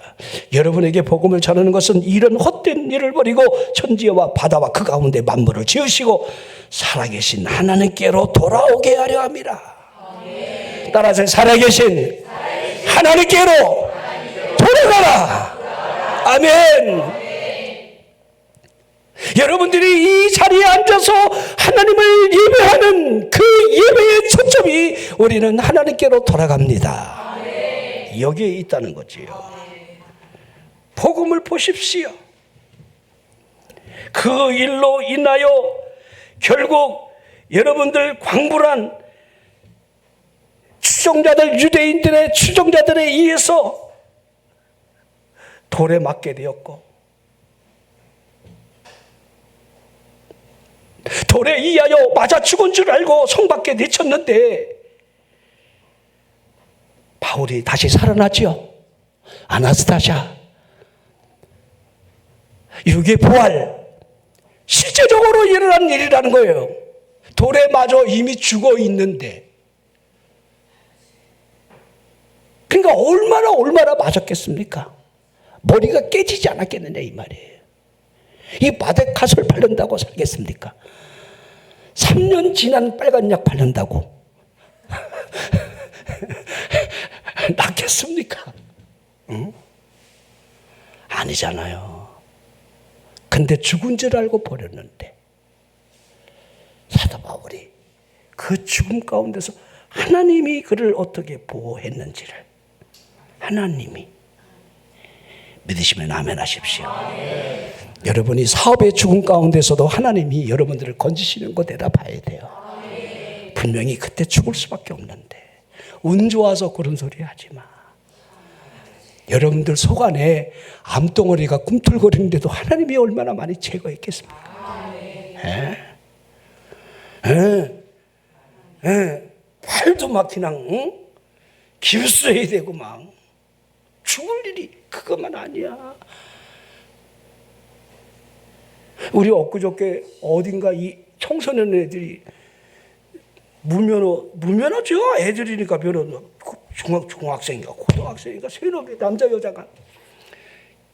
여러분에게 복음을 전하는 것은 이런 헛된 일을 버리고 천지와 바다와 그 가운데 만물을 지으시고 살아계신 하나님께로 돌아오게 하려 합니다. 따라서 살아계신 하나님께로 돌아가라. 아멘. 여러분들이 이 자리에 앉아서 하나님을 예배하는 그 예배의 초점이 우리는 하나님께로 돌아갑니다. 여기에 있다는 거지요. 복음을 보십시오. 그 일로 인하여 결국 여러분들 광불한 추종자들, 유대인들의 추종자들에 의해서 돌에 맞게 되었고 돌에 의하여 맞아 죽은 줄 알고 성 밖에 내쳤는데 바울이 다시 살아났지요. 아나스타샤, 육의 부활, 실제적으로 일어난 일이라는 거예요. 돌에 맞아 이미 죽어 있는데, 그러니까 얼마나 맞았겠습니까? 머리가 깨지지 않았겠느냐 이 말이에요. 이 마데카솔 바른다고 살겠습니까? 3년 지난 빨간 약 바른다고 낫겠습니까? 응? 아니잖아요. 근데 죽은 줄 알고 버렸는데 사도 바울이 그 죽음 가운데서 하나님이 그를 어떻게 보호했는지를 하나님이 믿으시면 아멘 하십시오. 여러분이 사업의 죽음 가운데서도 하나님이 여러분들을 건지시는 거 내다봐야 돼요. 분명히 그때 죽을 수밖에 없는데 운 좋아서 그런 소리 하지 마. 여러분들 속 안에 암덩어리가 꿈틀거리는데도 하나님이 얼마나 많이 제거했겠습니까? 팔도 막 그냥 기부써야 되고 막 죽을 일이 그것만 아니야. 우리 엊그저께 어딘가 이 청소년 애들이 무면허죠. 애들이니까 면허 중학생인가 고등학생인가 세놈이 남자 여자가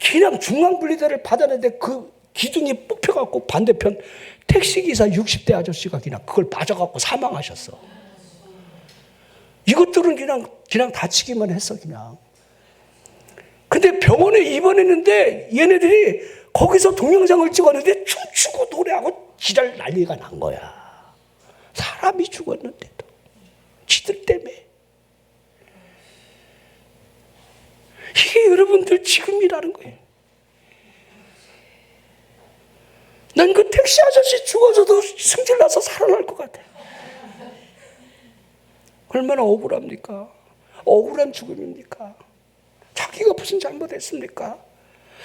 그냥 중앙분리대를 받아내는데 그 기둥이 뽑혀갖고 반대편 택시기사 60대 아저씨가 그냥 그걸 맞아갖고 사망하셨어. 이것들은 그냥 다치기만 했어 그냥. 근데 병원에 입원했는데 얘네들이 거기서 동영상을 찍었는데 춤추고 노래하고 지랄 난리가 난 거야. 사람이 죽었는데도 지들 때문에. 이게 여러분들 지금이라는 거예요. 난 그 택시 아저씨 죽어서도 승질나서 살아날 것 같아. 얼마나 억울합니까? 억울한 죽음입니까? 자기가 무슨 잘못했습니까?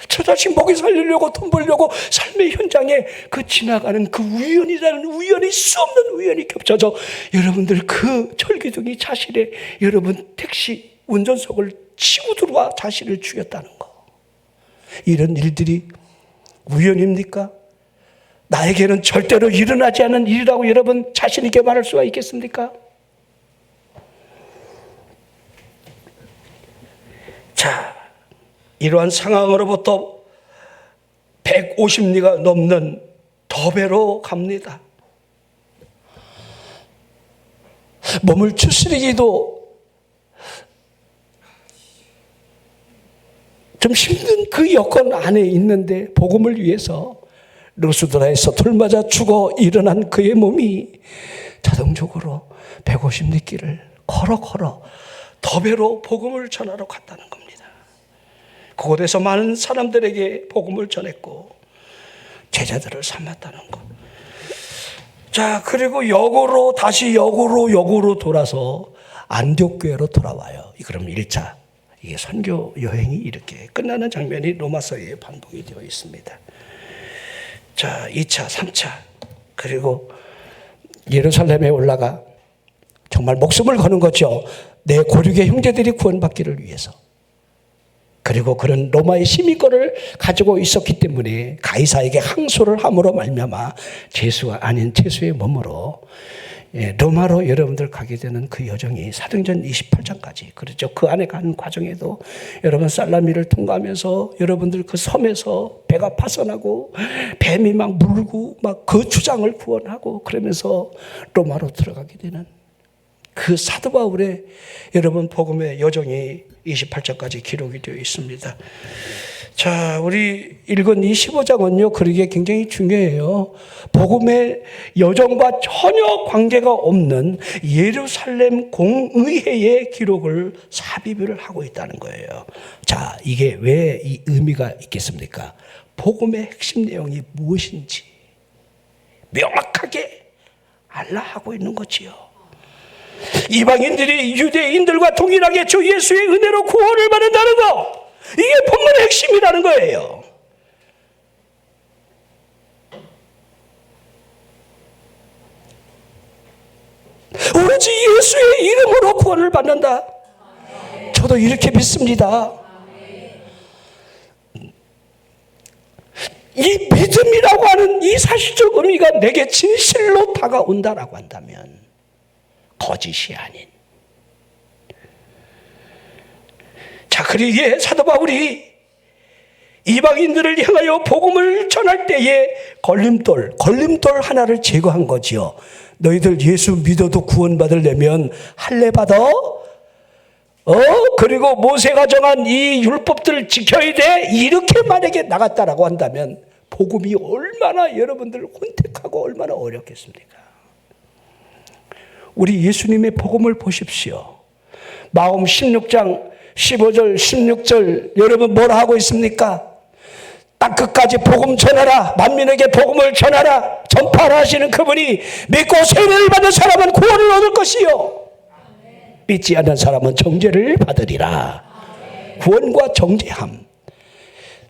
저 자식 먹이 살리려고 돈 벌려고 삶의 현장에 그 지나가는 그 우연이라는 우연이 수 없는 우연이 겹쳐져 여러분들 그 철기둥이 자신의 여러분 택시 운전석을 치고 들어와 자신을 죽였다는 거. 이런 일들이 우연입니까? 나에게는 절대로 일어나지 않은 일이라고 여러분 자신 있게 말할 수가 있겠습니까? 자, 이러한 상황으로부터 150리가 넘는 더베로 갑니다. 몸을 추스리기도 좀 힘든 그 여건 안에 있는데 복음을 위해서 루스드라에서 돌 맞아 죽어 일어난 그의 몸이 자동적으로 150리길을 걸어 더베로 복음을 전하러 갔다는 겁니다. 그곳에서 많은 사람들에게 복음을 전했고 제자들을 삼았다는 것. 자, 그리고 역으로 돌아서 안디옥 교회로 돌아와요. 그럼 1차 이게 선교 여행이 이렇게 끝나는 장면이 로마서에 반복이 되어 있습니다. 자, 2차, 3차 그리고 예루살렘에 올라가 정말 목숨을 거는 거죠. 내 고륙의 형제들이 구원받기를 위해서. 그리고 그런 로마의 시민권을 가지고 있었기 때문에 가이사에게 항소를 함으로 말미암아 죄수가 아닌 죄수의 몸으로 로마로 여러분들 가게 되는 그 여정이 사도행전 28장까지 그렇죠. 그 안에 가는 과정에도 여러분 살라미를 통과하면서 여러분들 그 섬에서 배가 파손하고 뱀이 막 물고 막 그 주장을 구원하고 그러면서 로마로 들어가게 되는 그 사도 바울의 여러분 복음의 여정이 28장까지 기록이 되어 있습니다. 자, 우리 읽은 이 15장은요, 그러기에 굉장히 중요해요. 복음의 여정과 전혀 관계가 없는 예루살렘 공의회의 기록을 삽입을 하고 있다는 거예요. 자, 이게 왜 이 의미가 있겠습니까? 복음의 핵심 내용이 무엇인지 명확하게 알라하고 있는 거지요. 이방인들이 유대인들과 동일하게 주 예수의 은혜로 구원을 받는다는 거, 이게 본문의 핵심이라는 거예요. 오로지 예수의 이름으로 구원을 받는다. 저도 이렇게 믿습니다. 이 믿음이라고 하는 이 사실적 의미가 내게 진실로 다가온다라고 한다면 거짓이 아닌. 자, 그러기에 사도 바울이 이방인들을 향하여 복음을 전할 때에 걸림돌 하나를 제거한 거지요. 너희들 예수 믿어도 구원받으려면 할례 받아? 그리고 모세가 정한 이 율법들을 지켜야 돼? 이렇게 만약에 나갔다라고 한다면 복음이 얼마나 여러분들 혼택하고 얼마나 어렵겠습니까? 우리 예수님의 복음을 보십시오. 마음 16장 15절 16절 여러분 뭐라 하고 있습니까? 땅끝까지 복음 전하라. 만민에게 복음을 전하라. 전파라 하시는 그분이 믿고 세례를 받는 사람은 구원을 얻을 것이요, 믿지 않는 사람은 정죄를 받으리라. 구원과 정죄함,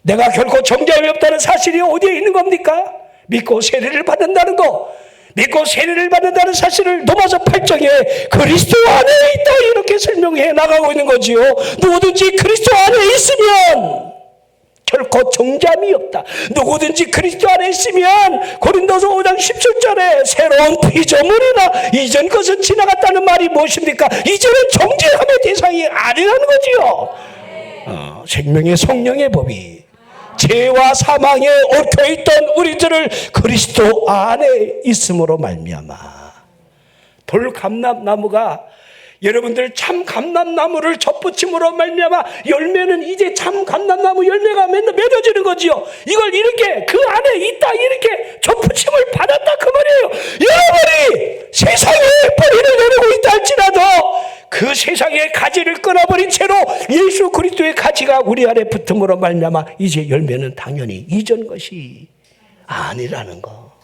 내가 결코 정죄함이 없다는 사실이 어디에 있는 겁니까? 믿고 세례를 받는다는 거, 믿고 세례를 받는다는 사실을 로마서 8장에 그리스도 안에 있다 이렇게 설명해 나가고 있는 거지요. 누구든지 그리스도 안에 있으면 결코 정죄함이 없다. 누구든지 그리스도 안에 있으면 고린도서 5장 17절에 새로운 피조물이나 이전 것은 지나갔다는 말이 무엇입니까? 이제는 정죄함의 대상이 아니라는 거지요. 생명의 성령의 법이 죄와 사망에 얽혀있던 우리들을 그리스도 안에 있음으로 말미암아 돌감람나무가 여러분들 참 감람나무를 접붙임으로 말미암아 열매는 이제 참 감람나무 열매가 맨날 맺어지는 거지요. 이걸 이렇게 그 안에 있다 이렇게 접붙임을 받았다 그 말이에요. 여러분이 세상에 뿌리를 내리고 있다 할지라도 그 세상의 가지를 끊어버린 채로 예수 그리스도의 가지가 우리 안에 붙음으로 말미암아 이제 열매는 당연히 이전 것이 아니라는 거.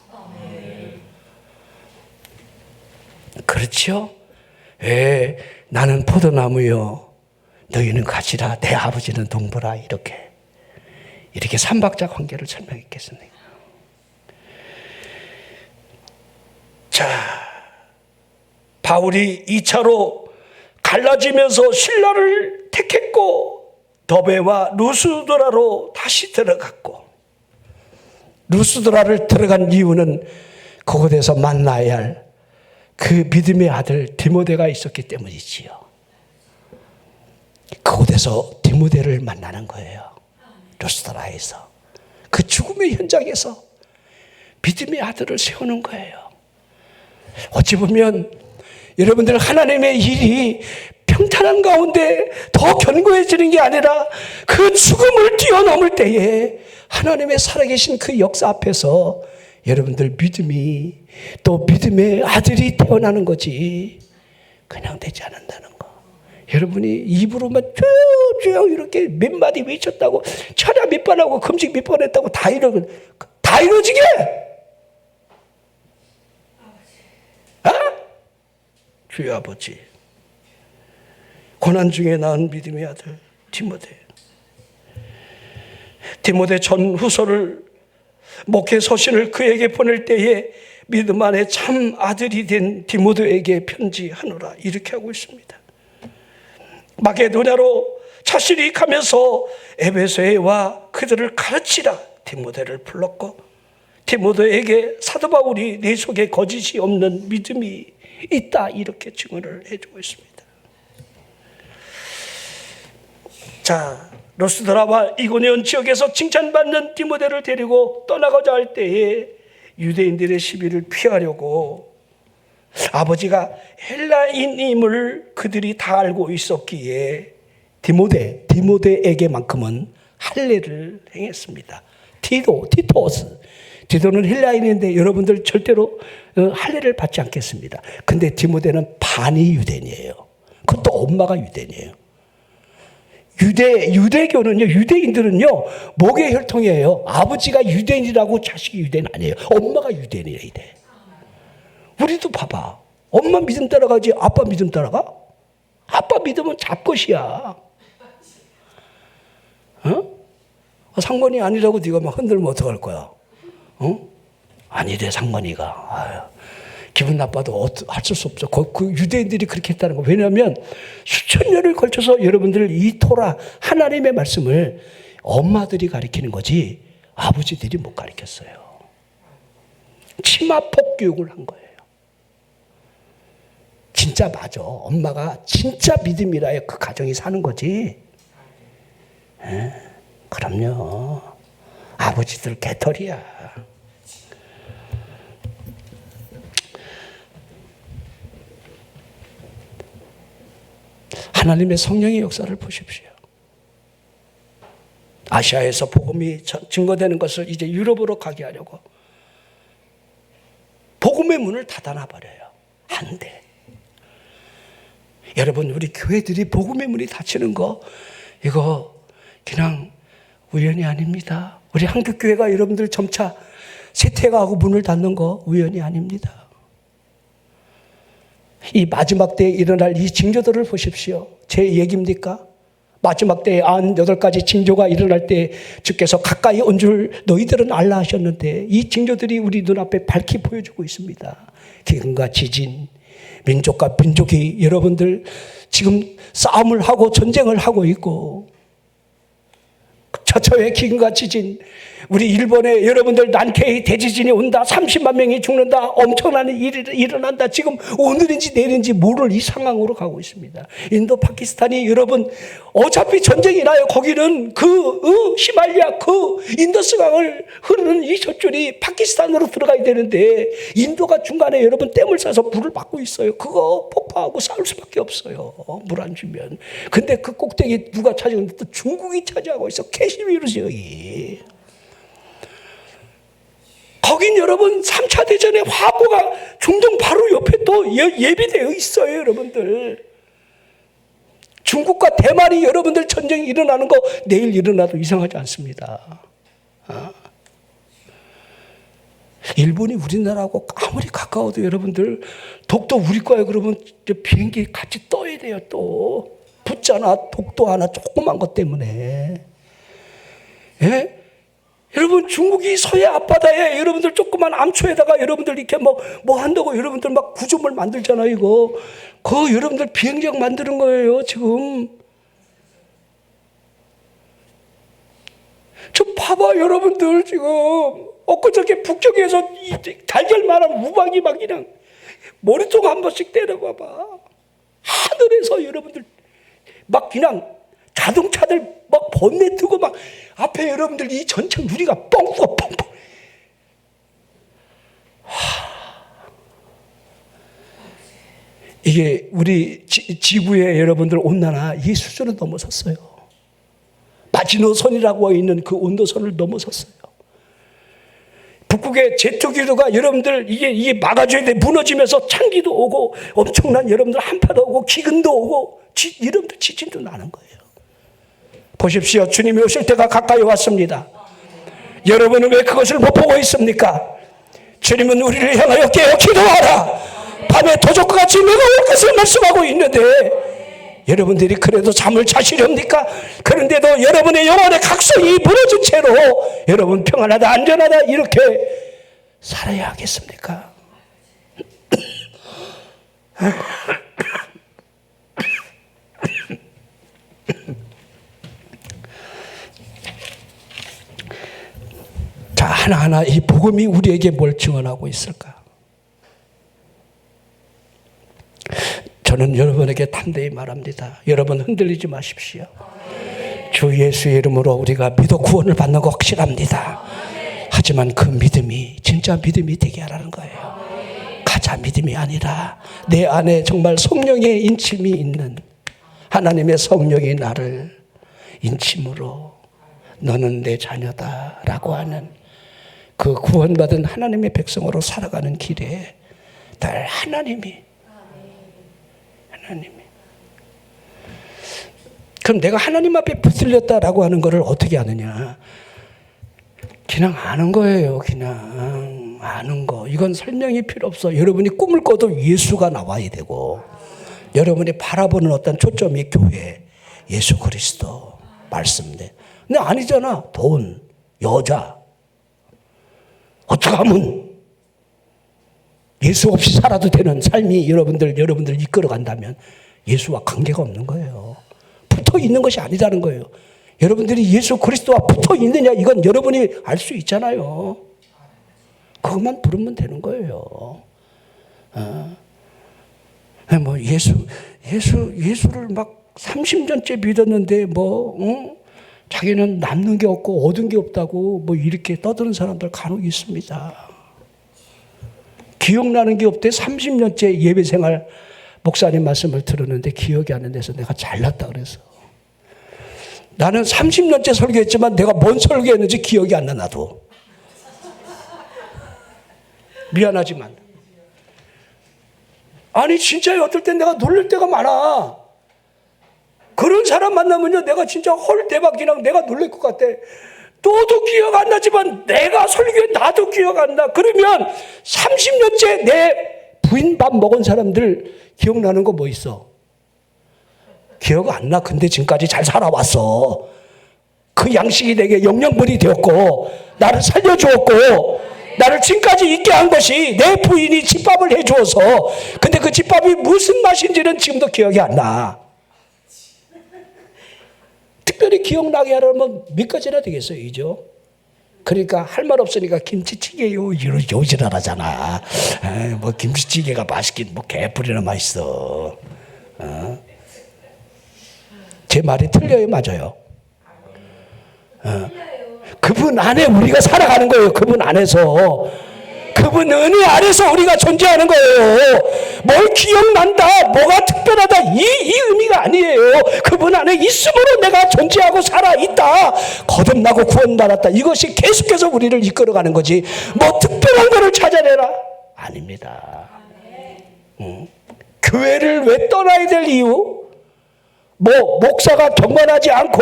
그렇죠? 나는 포도나무요 너희는 가지라 내 아버지는 동부라 이렇게 삼박자 관계를 설명했겠습니까? 자, 바울이 2차로 갈라지면서 신라를 택했고 더베와 루스드라로 다시 들어갔고, 루스드라를 들어간 이유는 그곳에서 만나야 할 그 믿음의 아들 디모데가 있었기 때문이지요. 그곳에서 디모데를 만나는 거예요. 루스드라에서 그 죽음의 현장에서 믿음의 아들을 세우는 거예요. 어찌 보면 여러분들 하나님의 일이 평탄한 가운데 더 견고해지는 게 아니라 그 죽음을 뛰어넘을 때에 하나님의 살아계신 그 역사 앞에서 여러분들 믿음이 또 믿음의 아들이 태어나는 거지. 그냥 되지 않는다는 거. 여러분이 입으로만 쭉 이렇게 몇 마디 외쳤다고, 철야 몇 번 하고 금식 몇 번 했다고 다 이루어지게? 주여 아버지, 고난 중에 낳은 믿음의 아들 디모데 전후서를 목회 서신을 그에게 보낼 때에 믿음 안에 참 아들이 된 디모데에게 편지하노라, 이렇게 하고 있습니다. 마게도냐로 자신이 가면서 에베소에 와 그들을 가르치라 디모데를 불렀고, 디모데에게 사도 바울이 내 속에 거짓이 없는 믿음이 있다, 이렇게 증언을 해주고 있습니다. 자, 로스드라와 이고니온 지역에서 칭찬받는 디모데를 데리고 떠나가자 할 때에 유대인들의 시비를 피하려고 아버지가 헬라인임을 그들이 다 알고 있었기에 디모데에게만큼은 할례를 행했습니다. 디도는 헬라인인데 여러분들 절대로 할례를 받지 않겠습니다. 근데 디모데는 반이 유대인이에요. 그것도 엄마가 유대인이에요. 유대교는요, 유대인들은요, 목의 혈통이에요. 아버지가 유대인이라고 자식이 유대인 아니에요. 엄마가 유대인이에요. 우리도 봐봐. 엄마 믿음 따라가지 아빠 믿음 따라가? 아빠 믿음은 잡것이야. 상관이 아니라고 네가 막 흔들면 어떡할 거야? 아니래, 상관이가. 아유, 기분 나빠도 어쩔 수 없어. 그 유대인들이 그렇게 했다는 거. 왜냐하면 수천 년을 걸쳐서 여러분들 이 토라, 하나님의 말씀을 엄마들이 가르치는 거지 아버지들이 못 가르쳤어요. 치마폭 교육을 한 거예요. 진짜 맞아. 엄마가 진짜 믿음이라야 그 가정이 사는 거지. 그럼요. 아버지들 개털이야. 하나님의 성령의 역사를 보십시오. 아시아에서 복음이 증거되는 것을 이제 유럽으로 가게 하려고 복음의 문을 닫아놔 버려요. 안 돼. 여러분, 우리 교회들이 복음의 문이 닫히는 거, 이거 그냥 우연이 아닙니다. 우리 한국교회가 여러분들 점차 쇠퇴가하고 문을 닫는 거 우연이 아닙니다. 이 마지막 때에 일어날 이 징조들을 보십시오. 제 얘기입니까? 마지막 때에 98가지 징조가 일어날 때 주께서 가까이 온 줄 너희들은 알라 하셨는데, 이 징조들이 우리 눈앞에 밝히 보여주고 있습니다. 기근과 지진, 민족과 민족이 여러분들 지금 싸움을 하고 전쟁을 하고 있고, 처처의 기근과 지진, 우리 일본에 여러분들 난케이 대지진이 온다, 30만 명이 죽는다, 엄청난 일이 일어난다. 지금 오늘인지 내일인지 모를 이 상황으로 가고 있습니다. 인도 파키스탄이 여러분 어차피 전쟁이 나요. 거기는 히말리아 인더스강을 흐르는 이 젖줄이 파키스탄으로 들어가야 되는데 인도가 중간에 여러분 댐을 싸서 물을 막고 있어요. 그거 폭파하고 싸울 수밖에 없어요. 물 안 주면. 근데 그 꼭대기 누가 차지하는데 또 중국이 차지하고 있어. 캐시미르 지역이. 거긴 여러분 3차 대전의 화보가 중동 바로 옆에 또 예비되어 있어요. 여러분들 중국과 대만이 여러분들 전쟁이 일어나는 거 내일 일어나도 이상하지 않습니다. 일본이 우리나라하고 아무리 가까워도 여러분들 독도 우리 거예요. 그러면 비행기 같이 떠야 돼요. 또 붙잖아. 독도 하나 조그만 것 때문에. 예? 여러분 중국이 서해 앞바다에 여러분들 조그만 암초에다가 여러분들 이렇게 뭐 한다고 여러분들 막 구조물 만들잖아요. 이거 그거 여러분들 비행장 만드는 거예요. 지금 저 봐봐 여러분들 지금 엊그저께 북쪽에서 달걀만한 우박이 막 그냥 머리통 한 번씩 때려봐봐. 하늘에서 여러분들 막 그냥 자동차들 막 번뇌 뜨고 막 앞에 여러분들 이 전체 유리가 뻥뻥 뻥뻥. 이게 우리 지구의 여러분들 온난화 이 수준을 넘어섰어요. 마지노선이라고 있는 그 온도선을 넘어섰어요. 북극의 제트기류가 여러분들 이게 막아줘야 돼. 무너지면서 찬기도 오고 엄청난 여러분들 한파도 오고 기근도 오고 여러분들 지진도 나는 거예요. 보십시오. 주님이 오실 때가 가까이 왔습니다. 여러분은 왜 그것을 못 보고 있습니까? 주님은 우리를 향하여 깨어 기도하라. 밤에 도적과 같이 내가 올 것을 말씀하고 있는데 여러분들이 그래도 잠을 자시렵니까? 그런데도 여러분의 영혼의 각성이 무너진 채로 여러분 평안하다 안전하다 이렇게 살아야 하겠습니까? 자, 하나하나 이 복음이 우리에게 뭘 증언하고 있을까? 저는 여러분에게 담대히 말합니다. 여러분 흔들리지 마십시오. 주 예수의 이름으로 우리가 믿어 구원을 받는 거 확실합니다. 하지만 그 믿음이 진짜 믿음이 되게 하라는 거예요. 가짜 믿음이 아니라 내 안에 정말 성령의 인침이 있는 하나님의 성령이 나를 인침으로 너는 내 자녀다라고 하는 그 구원받은 하나님의 백성으로 살아가는 길에 늘 하나님이 그럼 내가 하나님 앞에 붙들렸다라고 하는 것을 어떻게 아느냐? 그냥 아는 거예요. 그냥 아는 거. 이건 설명이 필요 없어. 여러분이 꿈을 꿔도 예수가 나와야 되고 여러분이 바라보는 어떤 초점이 교회, 예수 그리스도 말씀인데 근데 아니잖아. 돈, 여자 어떻게 하면 예수 없이 살아도 되는 삶이 여러분들 이끌어간다면 예수와 관계가 없는 거예요. 붙어 있는 것이 아니라는 거예요. 여러분들이 예수 그리스도와 붙어 있느냐 이건 여러분이 알 수 있잖아요. 그것만 부르면 되는 거예요. 뭐 예수를 막 30년째 믿었는데 자기는 남는 게 없고 얻은 게 없다고 뭐 이렇게 떠드는 사람들 간혹 있습니다. 기억나는 게 없대. 30년째 예배생활 목사님 말씀을 들었는데 기억이 안 나서 내가 잘났다 그래서. 나는 30년째 설교했지만 내가 뭔 설교했는지 기억이 안 나 나도. 미안하지만. 아니 진짜요. 어떨 땐 내가 놀랄 때가 많아. 그런 사람 만나면요 내가 진짜 헐 대박 그냥 내가 놀랄 것 같아. 너도 기억 안 나지만 내가 설교해 나도 기억 안 나. 그러면 30년째 내 부인 밥 먹은 사람들 기억나는 거 뭐 있어? 기억 안 나. 근데 지금까지 잘 살아왔어. 그 양식이 내게 영양분이 되었고 나를 살려주었고 나를 지금까지 있게 한 것이 내 부인이 집밥을 해주어서 근데 그 집밥이 무슨 맛인지는 지금도 기억이 안 나. 특별히 기억나게 하려면 몇 가지나 되겠어요, 이죠? 그러니까 할 말 없으니까 김치찌개요 요지랄하잖아. 뭐 김치찌개가 맛있긴 뭐 개뿔이나 맛있어. 제 말이 틀려요, 맞아요? 그분 안에 우리가 살아가는 거예요. 그분 안에서. 그분 은혜 안에서 우리가 존재하는 거예요. 뭘 기억난다, 뭐가 특별하다 이 의미가 아니에요. 그분 안에 있음으로 내가 존재하고 살아있다. 거듭나고 구원받았다. 이것이 계속해서 우리를 이끌어가는 거지. 뭐 특별한 거를 찾아내라? 아닙니다. 교회를 왜 떠나야 될 이유? 뭐 목사가 경건하지 않고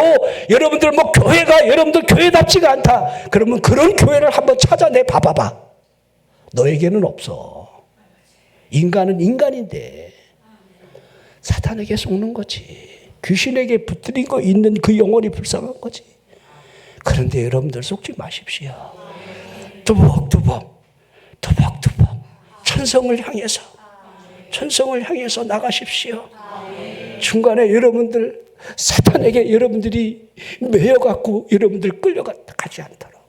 여러분들 뭐 교회가 여러분들 교회답지가 않다. 그러면 그런 교회를 한번 찾아내 봐봐봐. 너에게는 없어. 인간은 인간인데 사탄에게 속는 거지. 귀신에게 붙들리고 있는 그 영혼이 불쌍한 거지. 그런데 여러분들 속지 마십시오. 두벅두벅 천성을 향해서 나가십시오. 중간에 여러분들 사탄에게 여러분들이 매여갖고 여러분들 끌려가지 않도록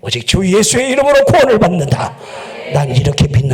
오직 주 예수의 이름으로 구원을 받는다. 난 이렇게 믿는다.